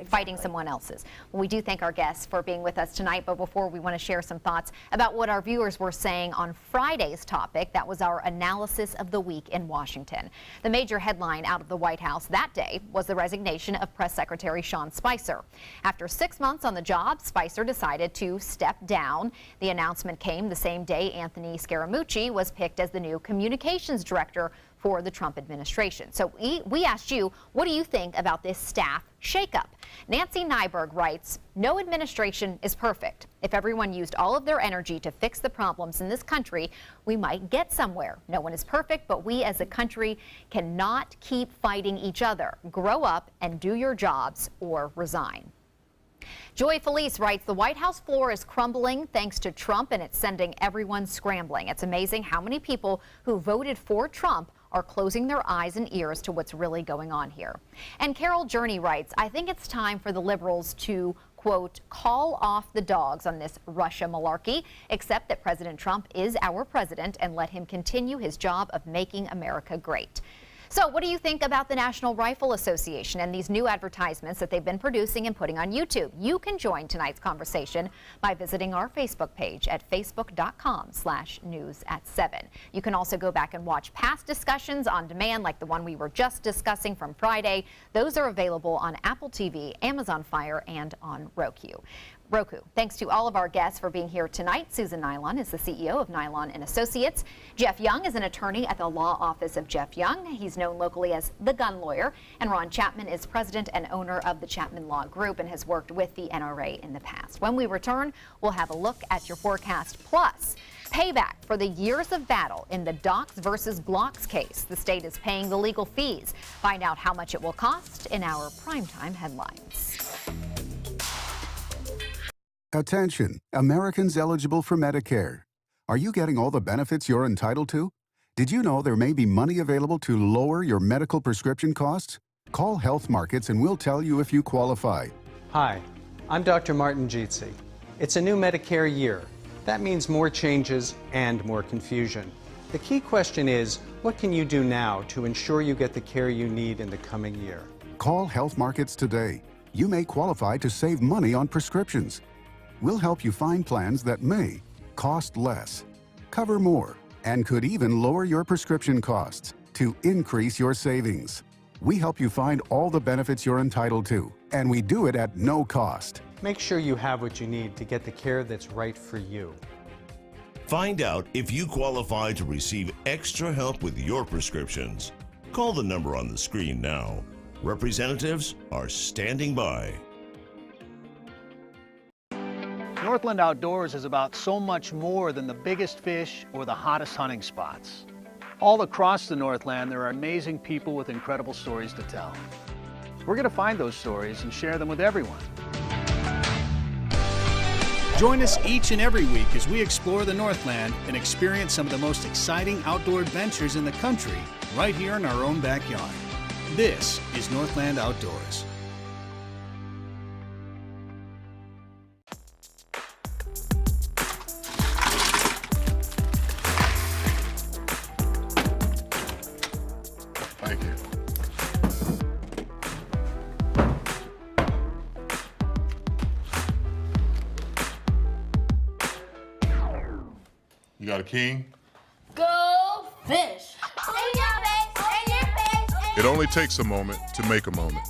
fighting someone else's? Well, we do thank our guests for being with us tonight, but before we want to share some thoughts about what our viewers were saying on Friday's topic. That was our analysis of the week in Washington. The major headline out of the White House that day was the resignation of Press Secretary Sean Spicer. After 6 months on the job, Spicer decided to step down. The announcement came the same day Anthony Scaramucci was picked as the new communications director for the Trump administration. So we asked you, what do you think about this staff shakeup? Nancy Nyberg writes, no administration is perfect. If everyone used all of their energy to fix the problems in this country, we might get somewhere. No one is perfect, but we as a country cannot keep fighting each other. Grow up and do your jobs or resign. Joy Felice writes, the White House floor is crumbling thanks to Trump, and it's sending everyone scrambling. It's amazing how many people who voted for Trump are closing their eyes and ears to what's really going on here. And Carol Journey writes, I think it's time for the liberals to, quote, call off the dogs on this Russia malarkey, accept that President Trump is our president and let him continue his job of making America great. So what do you think about the National Rifle Association and these new advertisements that they've been producing and putting on YouTube? You can join tonight's conversation by visiting our Facebook page at facebook.com/news@7. You can also go back and watch past discussions on demand like the one we were just discussing from Friday. Those are available on Apple TV, Amazon Fire, and on Roku. Thanks to all of our guests for being here tonight. Susan Nylon is the CEO of Nylon & Associates. Jeff Young is an attorney at the law office of Jeff Young. He's known locally as the gun lawyer. And Ron Chapman is president and owner of the Chapman Law Group and has worked with the NRA in the past. When we return, we'll have a look at your forecast. Plus, payback for the years of battle in the Docks versus Blocks case. The state is paying the legal fees. Find out how much it will cost in our primetime headlines. Attention, Americans eligible for Medicare. Are you getting all the benefits you're entitled to? Did you know there may be money available to lower your medical prescription costs? Call Health Markets and we'll tell you if you qualify. Hi, I'm Dr. Martin Jeetsi. It's a new Medicare year. That means more changes and more confusion. The key question is, what can you do now to ensure you get the care you need in the coming year? Call Health Markets today. You may qualify to save money on prescriptions. We'll help you find plans that may cost less, cover more, and could even lower your prescription costs to increase your savings. We help you find all the benefits you're entitled to, and we do it at no cost. Make sure you have what you need to get the care that's right for you. Find out if you qualify to receive extra help with your prescriptions. Call the number on the screen now. Representatives are standing by. Northland Outdoors is about so much more than the biggest fish or the hottest hunting spots. All across the Northland, there are amazing people with incredible stories to tell. We're going to find those stories and share them with everyone. Join us each and every week as we explore the Northland and experience some of the most exciting outdoor adventures in the country right here in our own backyard. This is Northland Outdoors. Thank you. You got a king? Go fish! It only takes a moment to make a moment.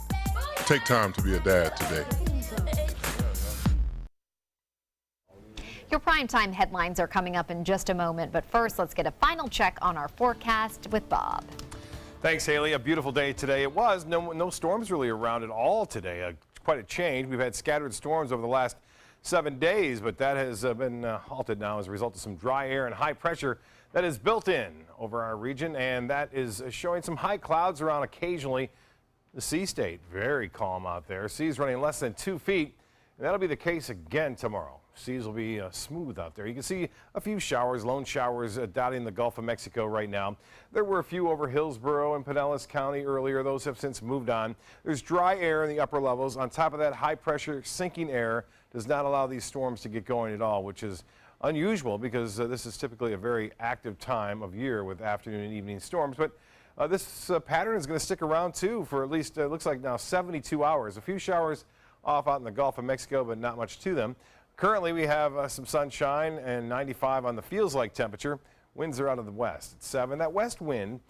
Take time to be a dad today. Your primetime headlines are coming up in just a moment, but first let's get a final check on our forecast with Bob. Thanks, Haley. A beautiful day today. It was. No storms really around at all today. Quite a change. We've had scattered storms over the last 7 days, but that has been halted now as a result of some dry air and high pressure that is built in over our region, and that is showing some high clouds around occasionally. The sea state very calm out there. Seas running less than 2 feet, and that'll be the case again tomorrow. Seas will be smooth out there. You can see a few showers, lone showers dotting the Gulf of Mexico right now. There were a few over Hillsborough and Pinellas County earlier. Those have since moved on. There's dry air in the upper levels. On top of that, high pressure sinking air does not allow these storms to get going at all, which is unusual because this is typically a very active time of year with afternoon and evening storms. But this pattern is going to stick around too for at least, it looks like now 72 hours. A few showers off out in the Gulf of Mexico, but not much to them. Currently, we have some sunshine and 95 on the feels like temperature. Winds are out of the west at 7. That west wind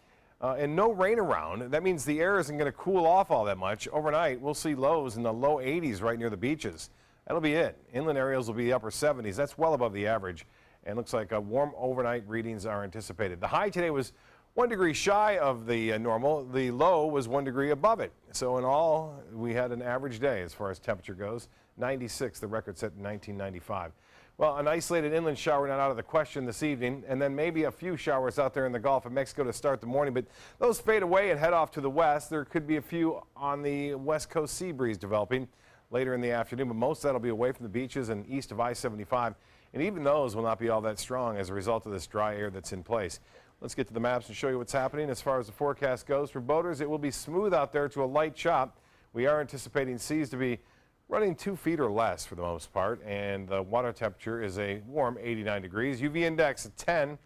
and no rain around. That means the air isn't going to cool off all that much. Overnight, we'll see lows in the low 80s right near the beaches. That'll be it. Inland areas will be upper 70s. That's well above the average. And looks like warm overnight readings are anticipated. The high today was 1 degree shy of the normal. The low was 1 degree above it. So in all, we had an average day as far as temperature goes. 96, the record set in 1995. Well, an isolated inland shower not out of the question this evening, and then maybe a few showers out there in the Gulf of Mexico to start the morning, but those fade away and head off to the west. There could be a few on the west coast sea breeze developing later in the afternoon, but most of that will be away from the beaches and east of I-75, and even those will not be all that strong as a result of this dry air that's in place. Let's get to the maps and show you what's happening. As far as the forecast goes, for boaters, it will be smooth out there to a light chop. We are anticipating seas to be running 2 feet or less for the most part, and the water temperature is a warm 89 degrees. UV index at 10,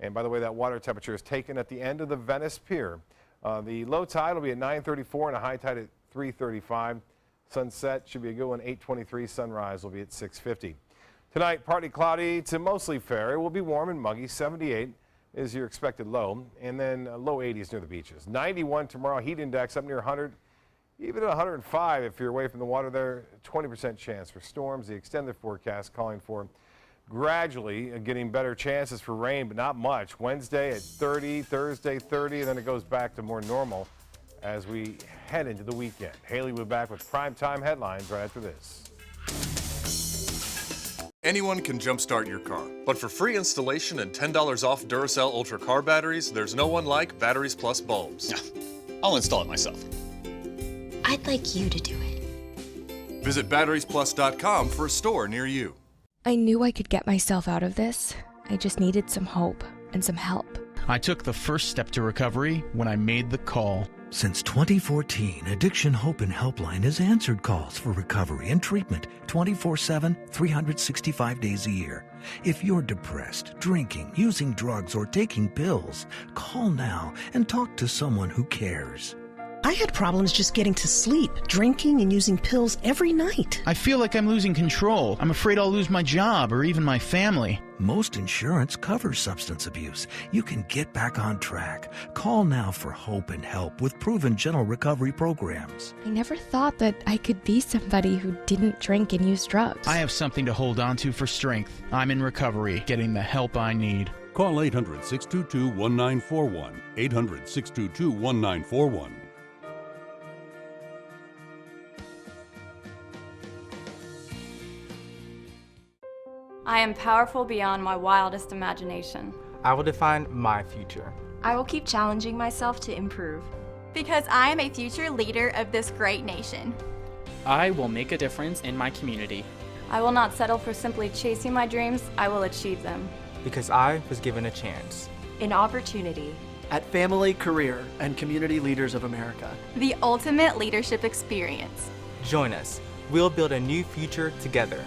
and by the way, that water temperature is taken at the end of the Venice Pier. The low tide will be at 9:34 and a high tide at 3:35. Sunset should be a good one, 8:23. Sunrise will be at 6:50. Tonight, partly cloudy to mostly fair. It will be warm and muggy. 78 is your expected low, and then low 80s near the beaches. 91 tomorrow, heat index up near 100. Even at 105, if you're away from the water there, 20% chance for storms. The extended forecast calling for gradually getting better chances for rain, but not much. Wednesday at 30, Thursday 30, and then it goes back to more normal as we head into the weekend. Haley will be back with primetime headlines right after this. Anyone can jumpstart your car, but for free installation and $10 off Duracell Ultra car batteries, there's no one like Batteries Plus bulbs. I'll install it myself. I'd like you to do it. Visit batteriesplus.com for a store near you. I knew I could get myself out of this. I just needed some hope and some help. I took the first step to recovery when I made the call. Since 2014, Addiction Hope and Helpline has answered calls for recovery and treatment 24/7, 365 days a year. If you're depressed, drinking, using drugs, or taking pills, call now and talk to someone who cares. I had problems just getting to sleep, drinking and using pills every night. I feel like I'm losing control. I'm afraid I'll lose my job or even my family. Most insurance covers substance abuse. You can get back on track. Call now for hope and help with proven gentle recovery programs. I never thought that I could be somebody who didn't drink and use drugs. I have something to hold on to for strength. I'm in recovery, getting the help I need. Call 800-622-1941. 800-622-1941. I am powerful beyond my wildest imagination. I will define my future. I will keep challenging myself to improve. Because I am a future leader of this great nation. I will make a difference in my community. I will not settle for simply chasing my dreams, I will achieve them. Because I was given a chance. An opportunity. At Family, Career, and Community Leaders of America. The ultimate leadership experience. Join us. We'll build a new future together.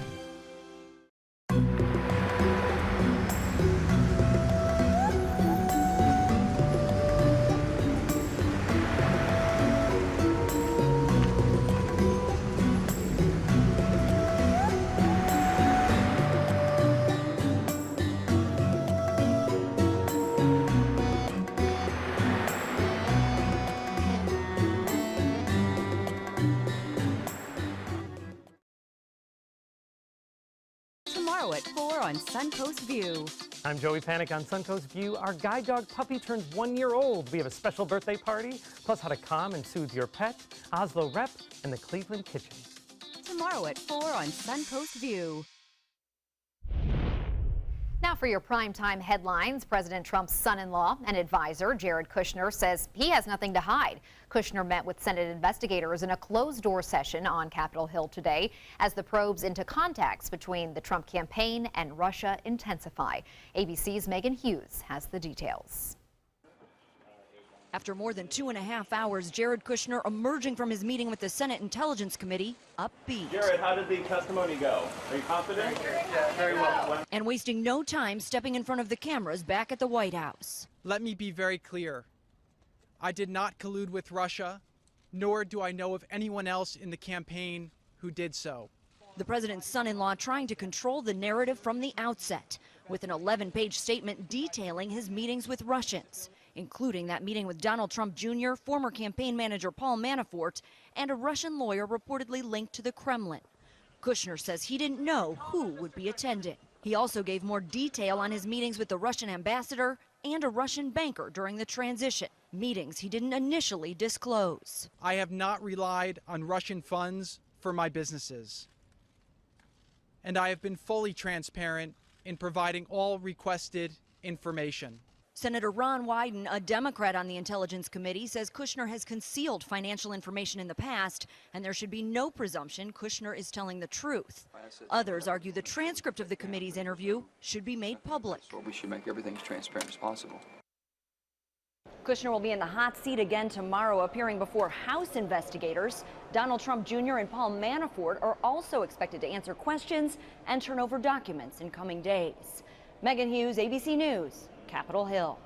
Tomorrow at 4 on Suncoast View. I'm Joey Panic on Suncoast View. Our guide dog puppy turns 1 year old. We have a special birthday party, plus how to calm and soothe your pet, Oslo Rep, and the Cleveland Kitchen. Tomorrow at 4 on Suncoast View. Now for your primetime headlines, President Trump's son-in-law and advisor, Jared Kushner, says he has nothing to hide. Kushner met with Senate investigators in a closed-door session on Capitol Hill today as the probes into contacts between the Trump campaign and Russia intensify. ABC's Megan Hughes has the details. After more than 2.5 hours, Jared Kushner emerging from his meeting with the Senate Intelligence Committee upbeat. Jared, how did the testimony go? Are you confident? Yeah, very well. And wasting no time stepping in front of the cameras back at the White House. Let me be very clear. I did not collude with Russia, nor do I know of anyone else in the campaign who did so. The president's son-in-law trying to control the narrative from the outset with an 11-page statement detailing his meetings with Russians. including that meeting with Donald Trump Jr., former campaign manager Paul Manafort, and a Russian lawyer reportedly linked to the Kremlin. Kushner says he didn't know who would be attending. He also gave more detail on his meetings with the Russian ambassador and a Russian banker during the transition, meetings he didn't initially disclose. I have not relied on Russian funds for my businesses, and I have been fully transparent in providing all requested information. Senator Ron Wyden, a Democrat on the Intelligence Committee, says Kushner has concealed financial information in the past, and there should be no presumption Kushner is telling the truth. Others argue the transcript of the committee's interview should be made public. Well, we should make everything as transparent as possible. Kushner will be in the hot seat again tomorrow, appearing before House investigators. Donald Trump Jr. and Paul Manafort are also expected to answer questions and turn over documents in coming days. Megan Hughes, ABC News, Capitol Hill.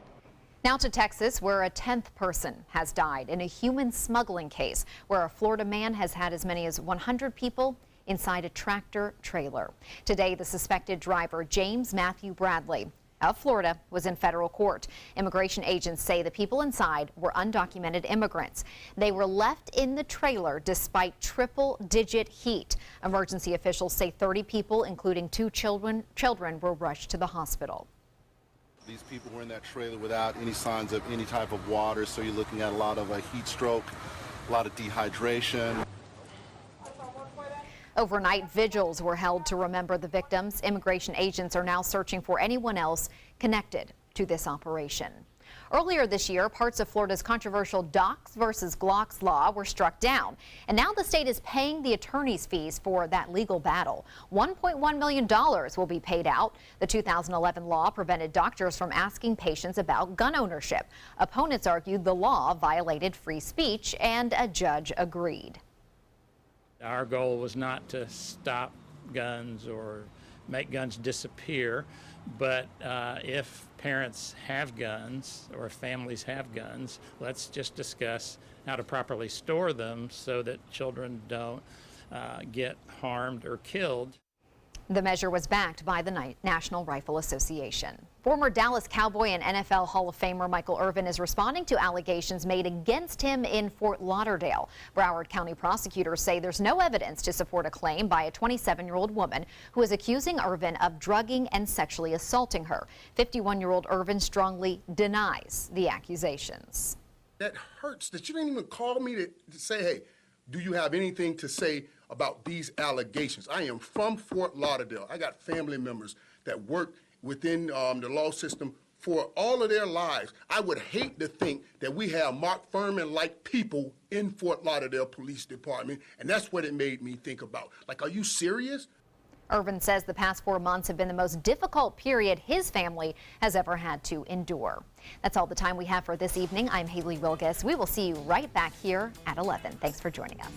Now to Texas, where a 10th person has died in a human smuggling case, where a Florida man has had as many as 100 people inside a tractor trailer. Today, the suspected driver, James Matthew Bradley of Florida, was in federal court. Immigration agents say the people inside were undocumented immigrants. They were left in the trailer despite triple-digit heat. Emergency officials say 30 people, including 2 children, were rushed to the hospital. These people were in that trailer without any signs of any type of water, so you're looking at a lot of heat stroke, a lot of dehydration. Overnight vigils were held to remember the victims. Immigration agents are now searching for anyone else connected to this operation. Earlier this year, parts of Florida's controversial Docs versus Glocks law were struck down, and now the state is paying the attorney's fees for that legal battle. $1.1 million will be paid out. The 2011 law prevented doctors from asking patients about gun ownership. Opponents argued the law violated free speech, and a judge agreed. Our goal was not to stop guns or make guns disappear, but if parents have guns or families have guns, let's just discuss how to properly store them so that children don't get harmed or killed. The measure was backed by the National Rifle Association. Former Dallas Cowboy and NFL Hall of Famer Michael Irvin is responding to allegations made against him in Fort Lauderdale. Broward County prosecutors say there's no evidence to support a claim by a 27-year-old woman who is accusing Irvin of drugging and sexually assaulting her. 51-year-old Irvin strongly denies the accusations. That hurts that you didn't even call me to say, hey, do you have anything to say about these allegations? I am from Fort Lauderdale. I got family members that work within the law system for all of their lives. I would hate to think that we have Mark Furman-like people in Fort Lauderdale Police Department, and that's what it made me think about. Like, are you serious? Irvin says the past 4 months have been the most difficult period his family has ever had to endure. That's all the time we have for this evening. I'm Haley Wilgus. We will see you right back here at 11. Thanks for joining us.